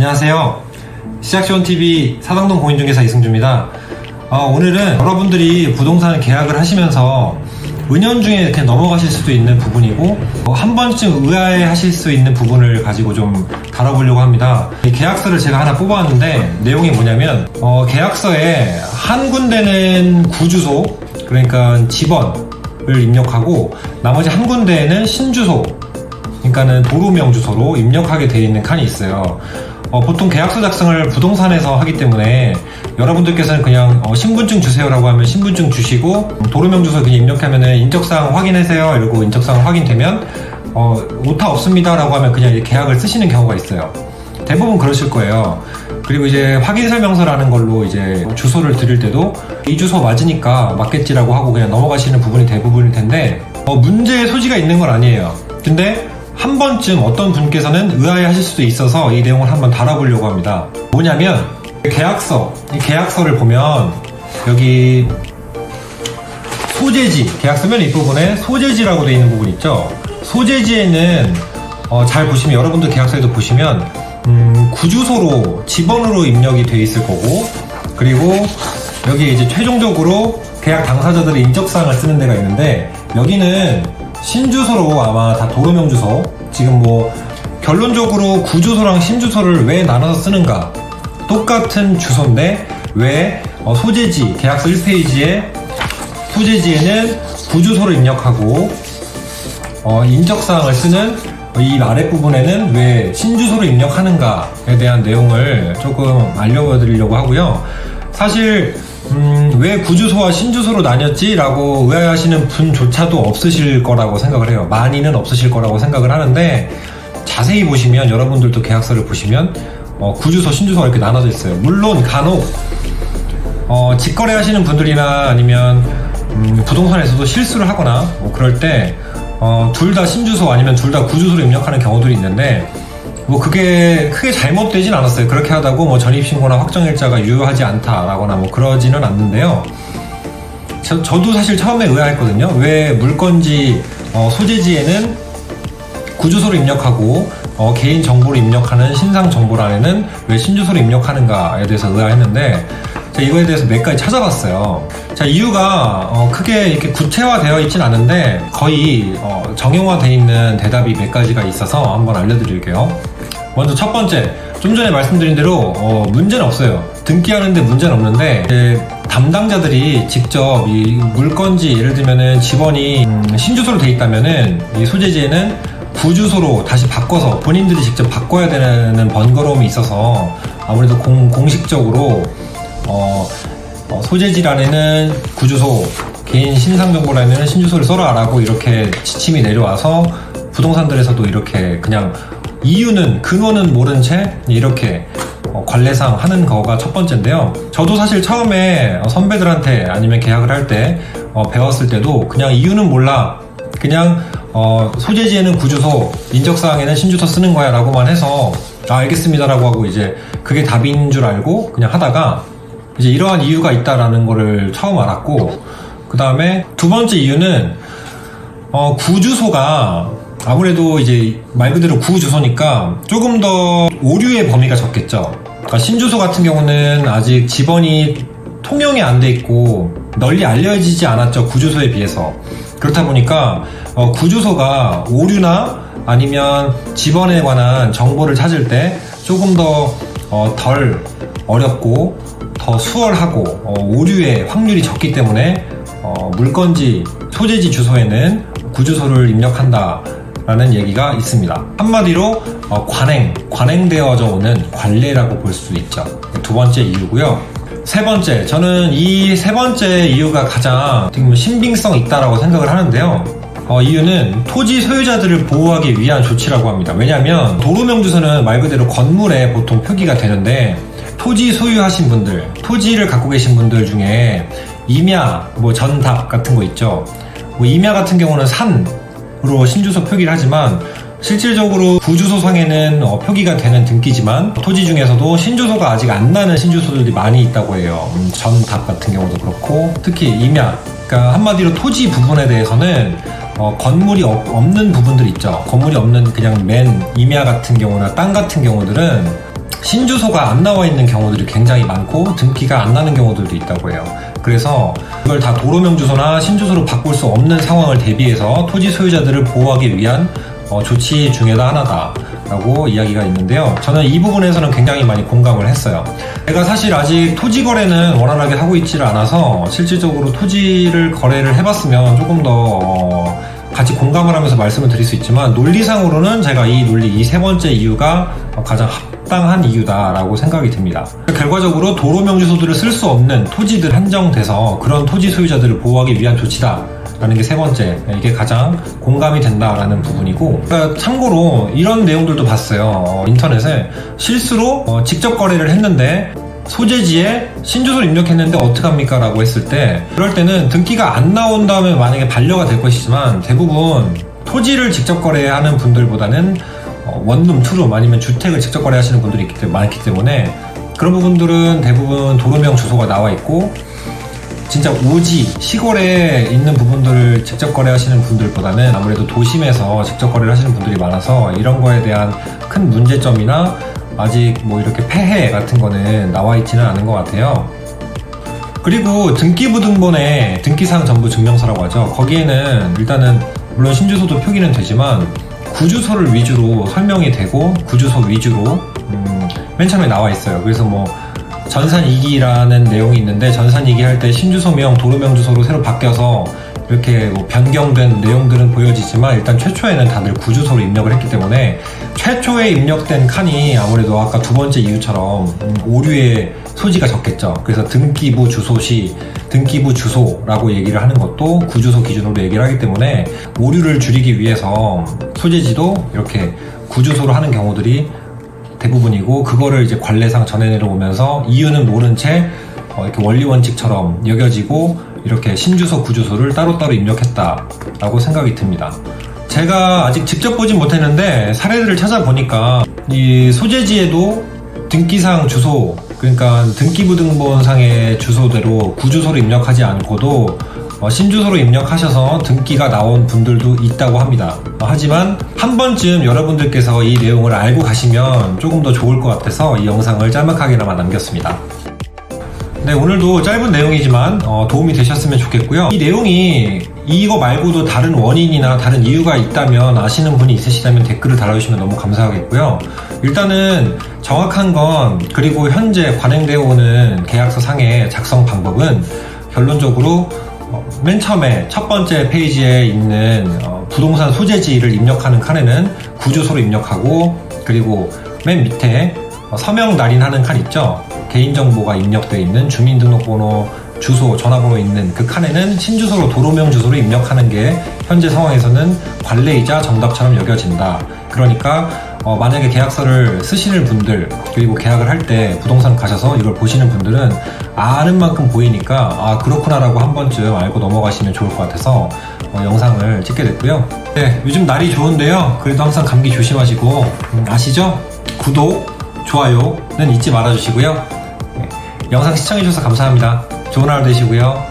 안녕하세요. 시작지원TV 사당동 공인중개사 이승주입니다. 오늘은 여러분들이 부동산 계약을 하시면서 은연중에 이렇게 넘어가실 수도 있는 부분이고 한 번쯤 의아해 하실 수 있는 부분을 가지고 좀 다뤄보려고 합니다. 이 계약서를 제가 하나 뽑아왔는데 내용이 뭐냐면 계약서에 한 군데는 구주소, 그러니까 집원을 입력하고 나머지 한 군데에는 신주소, 그러니까는 도로명 주소로 입력하게 되어 있는 칸이 있어요. 보통 계약서 작성을 부동산에서 하기 때문에 여러분들께서는 그냥 신분증 주세요라고 하면 신분증 주시고 도로명 주소 그냥 입력하면은 인적사항 확인하세요 이러고 인적사항 확인되면 오타 없습니다 라고 하면 그냥 이제 계약을 쓰시는 경우가 있어요. 대부분 그러실 거예요. 그리고 이제 확인설명서라는 걸로 이제 주소를 드릴 때도 이 주소 맞으니까 맞겠지라고 하고 그냥 넘어가시는 부분이 대부분일 텐데 문제의 소지가 있는 건 아니에요. 근데 한 번쯤 어떤 분께서는 의아해 하실 수도 있어서 이 내용을 한번 다뤄보려고 합니다. 뭐냐면 이 계약서를 보면 여기 소재지, 계약서면 이 부분에 소재지라고 되어 있는 부분 있죠. 소재지에는 잘 보시면 여러분들 계약서에도 보시면 구주소로 집원으로 입력이 되어 있을 거고, 그리고 여기 이제 최종적으로 계약 당사자들의 인적사항을 쓰는 데가 있는데 여기는 신주소로 아마 다 도로명 주소, 지금 뭐 결론적으로 구주소랑 신주소를 왜 나눠서 쓰는가, 똑같은 주소인데 왜 소재지, 계약서 1페이지에 소재지에는 구주소를 입력하고 인적사항을 쓰는 이 아랫부분에는 왜 신주소를 입력하는가에 대한 내용을 조금 알려드리려고 하고요. 사실 왜 구주소와 신주소로 나뉘었지? 라고 의아해하시는 분조차도 없으실 거라고 생각을 해요. 많이는 없으실 거라고 생각을 하는데 자세히 보시면, 여러분들도 계약서를 보시면 구주소, 신주소가 이렇게 나눠져 있어요. 물론 간혹 직거래 하시는 분들이나 아니면 부동산에서도 실수를 하거나 뭐 그럴 때 둘 다 신주소 아니면 둘 다 구주소로 입력하는 경우들이 있는데 뭐 그게 크게 잘못되진 않았어요. 그렇게 하다고 뭐 전입신고나 확정일자가 유효하지 않다라거나 뭐 그러지는 않는데요. 저도 사실 처음에 의아했거든요. 왜 물건지 소재지에는 구주소를 입력하고 개인 정보를 입력하는 신상 정보란에는 왜 신주소를 입력하는가에 대해서 의아했는데 제가 이거에 대해서 몇 가지 찾아봤어요. 자, 이유가 크게 이렇게 구체화되어 있진 않은데 거의 정형화되어 있는 대답이 몇 가지가 있어서 한번 알려드릴게요. 먼저 첫 번째, 좀 전에 말씀드린 대로 문제는 없어요. 등기하는데 문제는 없는데 담당자들이 직접 이 물건지, 예를 들면은 집원이 신주소로 돼 있다면은 이 소재지에는 구주소로 다시 바꿔서 본인들이 직접 바꿔야 되는 번거로움이 있어서 아무래도 공식적으로 소재지란에는 구주소, 개인 신상정보란에는 신주소를 써라 라고 이렇게 지침이 내려와서 부동산들에서도 이렇게 그냥 이유는, 근원은 모른 채 이렇게 관례상 하는 거가 첫 번째인데요. 저도 사실 처음에 선배들한테 아니면 계약을 할 때 배웠을 때도 그냥 이유는 몰라, 그냥 소재지에는 구주소, 인적사항에는 신주소 쓰는 거야 라고만 해서 알겠습니다 라고 하고 이제 그게 답인 줄 알고 그냥 하다가 이제 이러한 이유가 있다라는 거를 처음 알았고, 그 다음에 두 번째 이유는 구주소가 아무래도 이제 말 그대로 구주소니까 조금 더 오류의 범위가 적겠죠. 그러니까 신주소 같은 경우는 아직 집원이 통용이 안 돼 있고 널리 알려지지 않았죠, 구주소에 비해서. 그렇다 보니까 구주소가 오류나 아니면 집원에 관한 정보를 찾을 때 조금 더 덜 어렵고 더 수월하고 오류의 확률이 적기 때문에 물건지, 소재지 주소에는 구주소를 입력한다 라는 얘기가 있습니다. 한마디로 관행되어져 오는 관례라고 볼 수 있죠. 두 번째 이유고요. 세 번째, 저는 이 세 번째 이유가 가장 신빙성 있다라고 생각을 하는데요. 이유는 토지 소유자들을 보호하기 위한 조치라고 합니다. 왜냐하면 도로명 주소는 말 그대로 건물에 보통 표기가 되는데 토지 소유하신 분들, 토지를 갖고 계신 분들 중에 임야, 뭐 전답 같은 거 있죠. 뭐 임야 같은 경우는 산으로 신주소 표기를 하지만 실질적으로 구주소상에는 표기가 되는 등기지만 토지 중에서도 신주소가 아직 안 나는 신주소들이 많이 있다고 해요. 전답 같은 경우도 그렇고, 특히 임야, 그러니까 한마디로 토지 부분에 대해서는 건물이 없는 부분들 있죠. 건물이 없는 그냥 맨 임야 같은 경우나 땅 같은 경우들은 신주소가 안 나와 있는 경우들이 굉장히 많고 등기가 안 나는 경우들도 있다고 해요. 그래서 이걸 다 도로명 주소나 신주소로 바꿀 수 없는 상황을 대비해서 토지 소유자들을 보호하기 위한 조치 중에도 하나다라고 이야기가 있는데요. 저는 이 부분에서는 굉장히 많이 공감을 했어요. 제가 사실 아직 토지 거래는 원활하게 하고 있지를 않아서 실질적으로 토지를 거래를 해봤으면 조금 더 같이 공감을 하면서 말씀을 드릴 수 있지만, 논리상으로는 제가 이 세 번째 이유가 가장 합당한 이유다라고 생각이 듭니다. 결과적으로 도로명 주소들을 쓸 수 없는 토지들 한정돼서 그런 토지 소유자들을 보호하기 위한 조치다 라는 게 세 번째, 이게 가장 공감이 된다라는 부분이고, 참고로 이런 내용들도 봤어요. 인터넷에 실수로 직접 거래를 했는데 소재지에 신주소를 입력했는데 어떡합니까? 라고 했을 때, 그럴 때는 등기가 안 나온 다음에 만약에 반려가 될 것이지만, 대부분 토지를 직접 거래하는 분들보다는 원룸, 투룸 아니면 주택을 직접 거래하시는 분들이 많기 때문에 그런 부분들은 대부분 도로명 주소가 나와 있고, 진짜 오지, 시골에 있는 부분들을 직접 거래하시는 분들보다는 아무래도 도심에서 직접 거래를 하시는 분들이 많아서 이런 거에 대한 큰 문제점이나 아직 뭐 이렇게 폐해 같은 거는 나와 있지는 않은 것 같아요. 그리고 등기부등본에 등기사항 전부 증명서라고 하죠. 거기에는 일단은 물론 신주소도 표기는 되지만 구주소를 위주로 설명이 되고 구주소 위주로 맨 처음에 나와 있어요. 그래서 뭐 전산이기라는 내용이 있는데, 전산이기 할 때 신주소명 도로명 주소로 새로 바뀌어서 이렇게 뭐 변경된 내용들은 보여지지만, 일단 최초에는 다들 구주소로 입력을 했기 때문에 최초에 입력된 칸이 아무래도 아까 두 번째 이유처럼 오류의 소지가 적겠죠. 그래서 등기부 주소시 등기부 주소라고 얘기를 하는 것도 구주소 기준으로 얘기를 하기 때문에 오류를 줄이기 위해서 소재지도 이렇게 구주소로 하는 경우들이 대부분이고, 그거를 이제 관례상 전해 내려오면서 이유는 모른 채 이렇게 원리 원칙처럼 여겨지고 이렇게 신주소 구주소를 따로따로 입력했다라고 생각이 듭니다. 제가 아직 직접 보진 못했는데 사례들을 찾아보니까 이 소재지에도 등기상 주소, 그러니까 등기부등본상의 주소대로 구주소를 입력하지 않고도 신주소로 입력하셔서 등기가 나온 분들도 있다고 합니다. 하지만 한 번쯤 여러분들께서 이 내용을 알고 가시면 조금 더 좋을 것 같아서 이 영상을 짤막하게나마 남겼습니다. 네, 오늘도 짧은 내용이지만 도움이 되셨으면 좋겠고요. 이 내용이 이거 말고도 다른 원인이나 다른 이유가 있다면, 아시는 분이 있으시다면 댓글을 달아주시면 너무 감사하겠고요. 일단은 정확한 건, 그리고 현재 관행되어 오는 계약서 상의 작성 방법은 결론적으로 맨 처음에 첫 번째 페이지에 있는 부동산 소재지를 입력하는 칸에는 구주소로 입력하고, 그리고 맨 밑에 서명 날인하는 칸 있죠? 개인정보가 입력되어 있는 주민등록번호, 주소, 전화번호 있는 그 칸에는 신주소로 도로명 주소로 입력하는 게 현재 상황에서는 관례이자 정답처럼 여겨진다. 그러니까 만약에 계약서를 쓰시는 분들, 그리고 계약을 할 때 부동산 가셔서 이걸 보시는 분들은 아는 만큼 보이니까 그렇구나 라고 한 번쯤 알고 넘어가시면 좋을 것 같아서 영상을 찍게 됐고요. 네, 요즘 날이 좋은데요. 그래도 항상 감기 조심하시고, 아시죠? 구독, 좋아요는 잊지 말아주시고요. 네, 영상 시청해주셔서 감사합니다. 좋은 하루 되시고요.